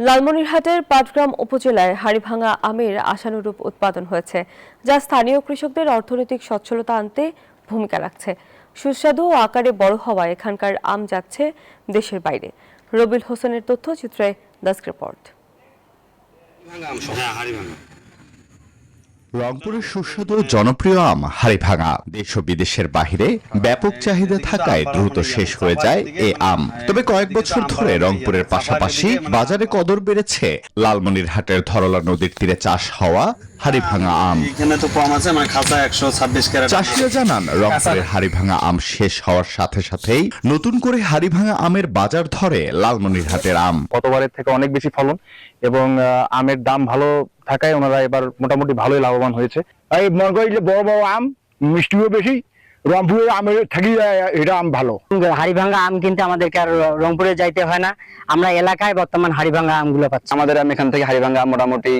লালমনিরহাটের পাটগ্রাম উপজেলায় হাড়িভাঙা আমের আশানুরূপ উৎপাদন হয়েছে, যা স্থানীয় কৃষকদের অর্থনৈতিক সচ্ছলতা আনতে ভূমিকা রাখছে। সুস্বাদু ও আকারে বড় হওয়ায় এখানকার আম যাচ্ছে দেশের বাইরে। রবিল হোসেনের তথ্যচিত্রে ডেস্ক রিপোর্ট। রংপুরের সুস্বাদু জনপ্রিয় আম হাড়িভাঙা দেশ ও বিদেশের বাহিরে ব্যাপক চাহিদা থাকায় দ্রুত শেষ হয়ে যায় এ আম। তবে কয়েক বছর ধরে রংপুরের পাশাপাশি বাজারে কদর বেড়েছে লালমনিরহাটের ধরলা নদীর তীরে চাষ হওয়া হাড়িভাঙা আম। চাষিরা জানান, রংপুরের হাড়িভাঙা আম শেষ হওয়ার সাথে সাথেই নতুন করে হাড়িভাঙা আমের বাজার ধরে লালমনিরহাটের আম। গতবারের থেকে অনেক বেশি ফলন এবং আমের দাম ভালো থাকায় ওনারা এবার মোটামুটি ভালোই লাভবান হয়েছে। এই মনে করি যে বড় বড় আম, মিষ্টিও বেশি, রংপুরের আমের থেকে এটা আম ভালো। হাড়িভাঙা আম কিনতে আমাদেরকে আর রংপুরে যাইতে হয় না, আমরা এলাকায় বর্তমান হাড়িভাঙা আমগুলো পাচ্ছি। আমাদের আম এখান থেকে হাড়িভাঙা আম মোটামুটি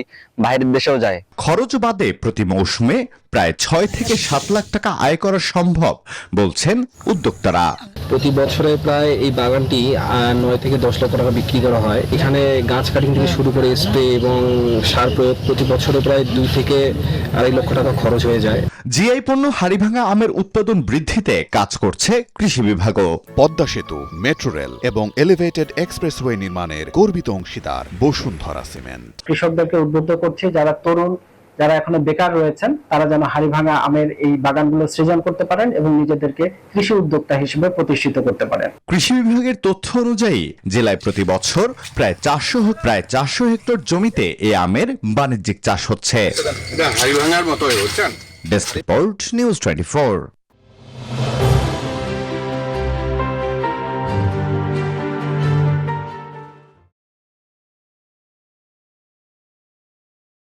বাইরের দেশেও যায়। খরচ বাদে প্রতি মৌসুমে প্রায় 6 থেকে 7 লাখ টাকা আয় করা সম্ভব বলছেন উদ্যোক্তারা। প্রতি বছরে প্রায় এই বাগানটি 9 থেকে 10 লক্ষ টাকা বিক্রি করা হয়। এখানে গাছ কাটিং থেকে শুরু করে স্প্রে এবং সার প্রয়োগ প্রতি বছরে প্রায় 2 থেকে 2.5 লক্ষ টাকা খরচ হয়ে যায়। জিআই পণ্য হাড়িভাঙা আমের উৎপাদন বৃদ্ধিতে কাজ করছে কৃষি বিভাগও। পদ্মা সেতু, মেট্রো রেল এবং এলিভেটেড এক্সপ্রেসওয়ে নির্মাণের গর্বিত অংশীদার বসুন্ধরা সিমেন্ট। কৃষকদেরকে উদ্বুদ্ধ করছে, যারা তরুণ, যারা এখনো বেকার রয়েছেন, তারা যেন হাড়িভাঙা আমের এই বাগানগুলো সৃজন করতে পারেন এবং নিজেদেরকে কৃষি উদ্যোক্তা হিসেবে প্রতিষ্ঠিত করতে পারেন। কৃষি বিভাগের তথ্য অনুযায়ী জেলায় প্রতি বছর প্রায় 400 হেক্টর জমিতে এ আমের বাণিজ্যিক চাষ হচ্ছে। Desk report, news 24।